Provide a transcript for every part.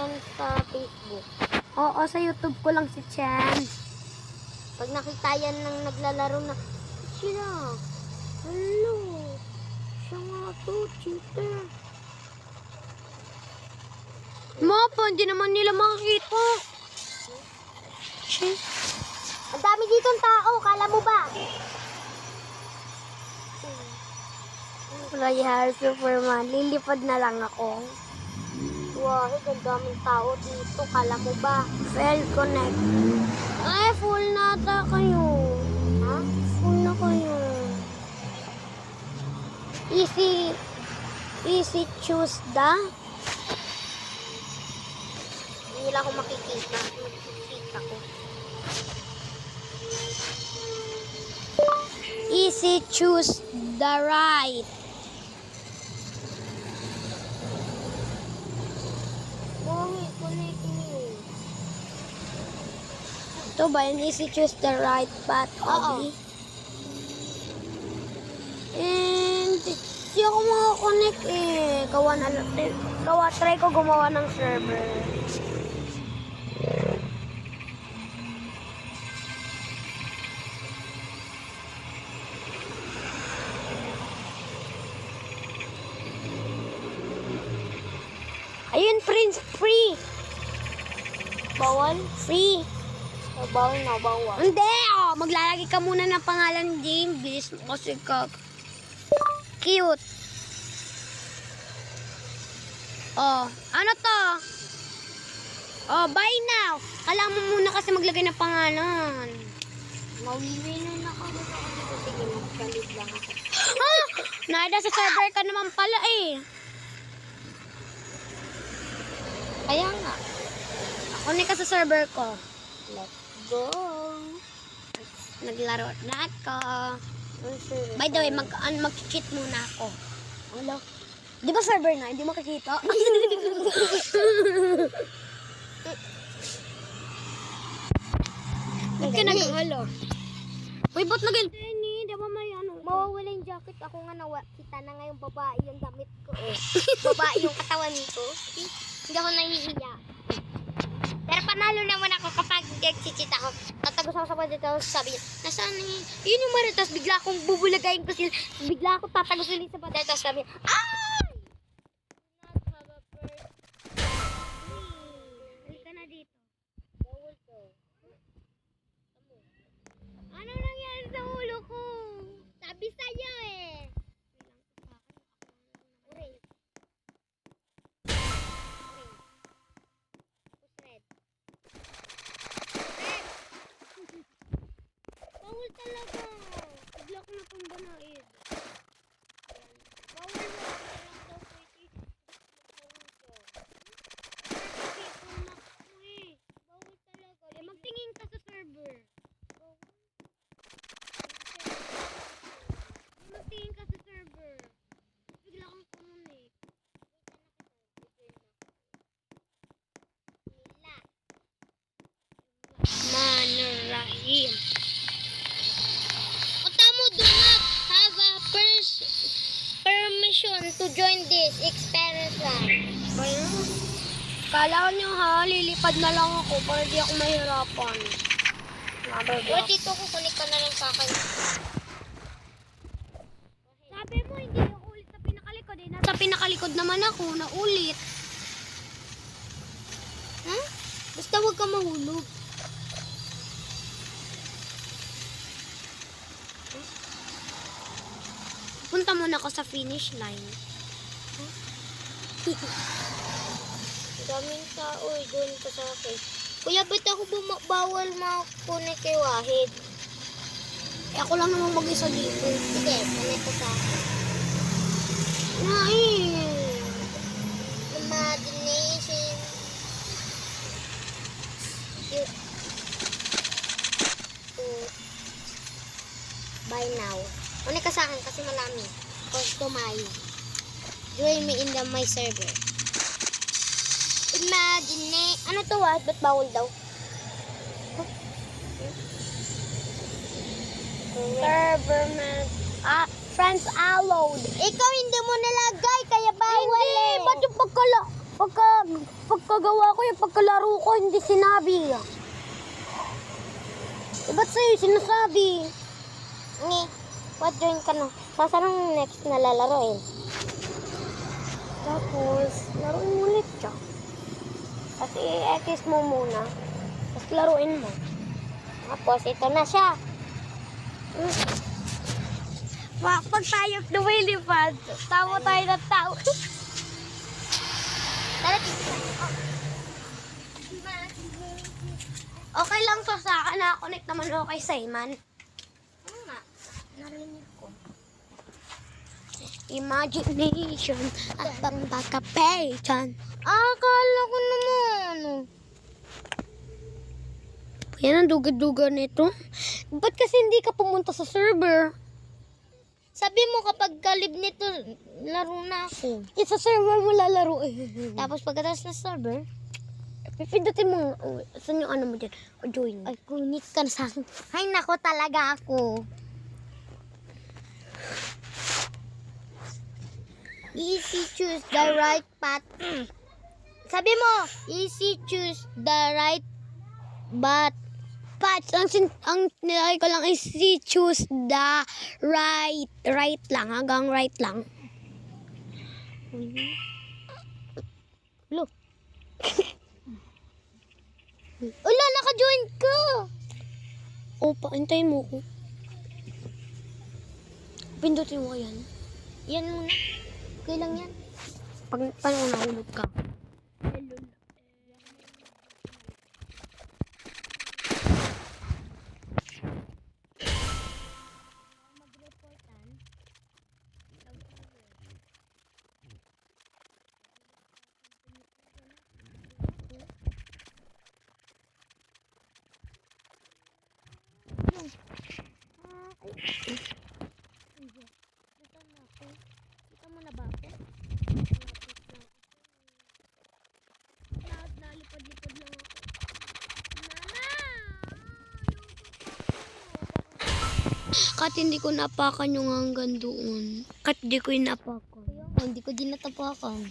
yan sa Facebook. Oo, sa YouTube ko lang si Chen. Pag nakita yan ng naglalaro na, sila, hello, siya nga to, cheater. Mopo, hindi naman nila makikita. Shit. Ang dami ditong tao, kala mo ba? Royal Superman, lilipad na lang ako. Wow, ang daming tao dito, kala mo ba? Fail connect. Ay, full na ata kayo. Ha? Full na kayo. Easy choose the. Hindi nila ako makikita. Makikita ko. Easy choose the right. Bakit? Connect me. Ito ba yung easy choose the right path, Abby? And di ako makakonect eh. Try ko gumawa ng server. Ayun, Prince, free. Bawal? Free. Bawal na, bawal. Hindi, oh, maglalagay ka muna ng pangalan, James. Bilis mo kasi ka. Cute. Oh, ano to? Oh, bye now. Kailangan mo muna kasi maglagay ng pangalan. Mawiwi na ako dito. Sige, magpalit lang ako. Ah! Nada sa server ka naman pala eh. Kaya nga. Connect ka sa server ko. Let's go. Naglaro na ako. By the way, mag-cheat muna ako. Hello? Di ba server na? Hindi makikita. Ba't ka nag-halo? Uy, ba't nag-Tenny? Di ba may ano? Mawawala yung jacket. Ako nga kita na nga yung babae yung damit ko eh. Babae yung katawan ko. Hindi ako naiiyak. Pero panalo naman ako kapag nag-cheat ako. Tatagos ako sa pwede tapos sabi niya, nasaan na yun? Yun yung mara. Tapos bigla akong bubulagayin ko sila. Bigla ako tatagos ulit sa pwede. Tapos sabi niya, ay! Not have a first. Halika na dito. Bawal to. Ano nangyari sa ulo ko? Sabi sa'yo eh. Uri. Red. Bawal talaga. Bigla ko na pang banaid. Bawal mo. Walang daw pwede. Bawal talaga. Magtingin ka sa server. Magtingin ka sa server. Bigla kang kumunik. Nila. Manarahim. Tamo, do not have a permission to join this experience lang. Kala nyo ha, lilipad na lang ako para di ako mahirapan. O dito ko kunik ka na lang sa akin. Sabi mo, hindi ako ulit sa pinakalikod eh. Nasa pinakalikod naman ako, naulit. Ha? Basta huwag ka mahulog. Punta muna ako sa finish line. Daming tao eh, doon ka sa akin. Kuya, ba't ako bawal makunik kay Wahid? Eh, ako lang naman mag-isa dito. Sige, kunik ka sa akin. Imagination. Cute. Bye now. Kunik ka sa akin kasi malami. Customize. Join me in my server. Imagine. Ano to, Wahid? Ba't bawal daw? Server man. Friends allowed. Ikaw hindi mo nilagay, kaya bawal Hindi, eh. ba't yung pagkala? Pagkagawa ko yung pagkalaro ko, hindi sinabi. Ba't sa'yo sinasabi? What join ka na? Saan ang next na lalaroin? Tapos, laruin mo ulit siya. Kasi i-X mo muna. Tapos laruin mo. Tapos, ito na siya. Pag tayo lumilipad, tawa tayo ng tao. Tara, Okay lang to sa akin. Nakakonect naman ako kay Simon. ano nga? Narinig ko. Imagination at pangkakapation. Akala ko naman. Yan ang duga-duga nito. Ba't kasi hindi ka pumunta sa server? Sabi mo kapag kalib nito, laro na ako. Sa server mo lalaro Tapos pagkatapos na server, pipindutin mo. Saan yung ano mo dyan? O join. ay kunit ka na sa akin. Ay nako talaga ako. Easy choose the right path. Sabi mo, easy choose the right path. Patch, ang nilagay ko lang is si choose the right lang, hanggang right lang. Lo. Ula, naka-join ka. O, paantayin mo ko. Pindutin mo yan. Yan muna. Okay lang yan. Paano nahulog ka? Kita mo na ba ako? Nalipad-lipad lang ako. Mama! Kat hindi ko napakan yung hanggang doon. Kat hindi ko yung napakan. Hindi ko din natapakan.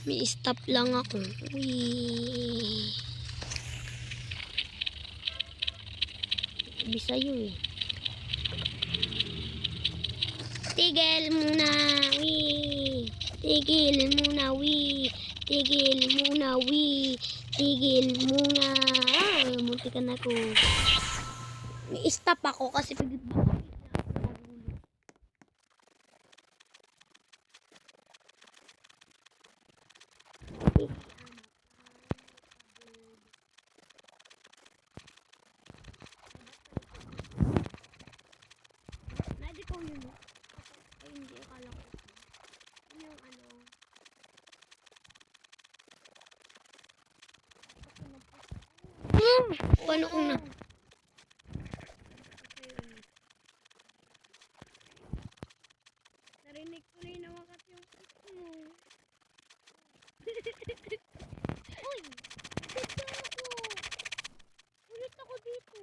May stop lang ako. Uy. Sabi sa'yo eh. Tigil muna, wi. Tigil muna, wi. Tigil muna, wi. Tigil muna. Muntikan ako. May stop ako kasi pagod ba? Pwede ko yun. Ay, hindi. Akala ko. Ano yung ano? Paano kung na? Narinig ko na yung nawakat yung kiss mo. Uy! Dito ako! Ulit ako dito.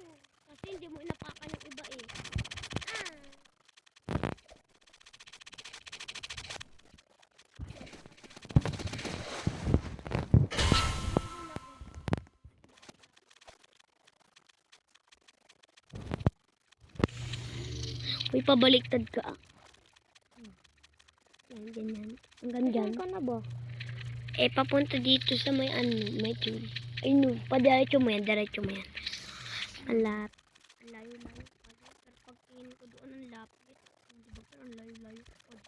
Kasi hindi mo inapakan yung iba eh. Ah! Uy, pabaliktad ka. Yan, ganyan. Hanggang dyan. Saan ka na ba? Eh, papunta dito sa may ano, may tube. Ay, no. Padiretso mo yan, diretso mo yan. Ang lapit. Ang layo-layo. Pero pag tingin ko doon, ang lapit. Hindi ba pero ang layo-layo pa din.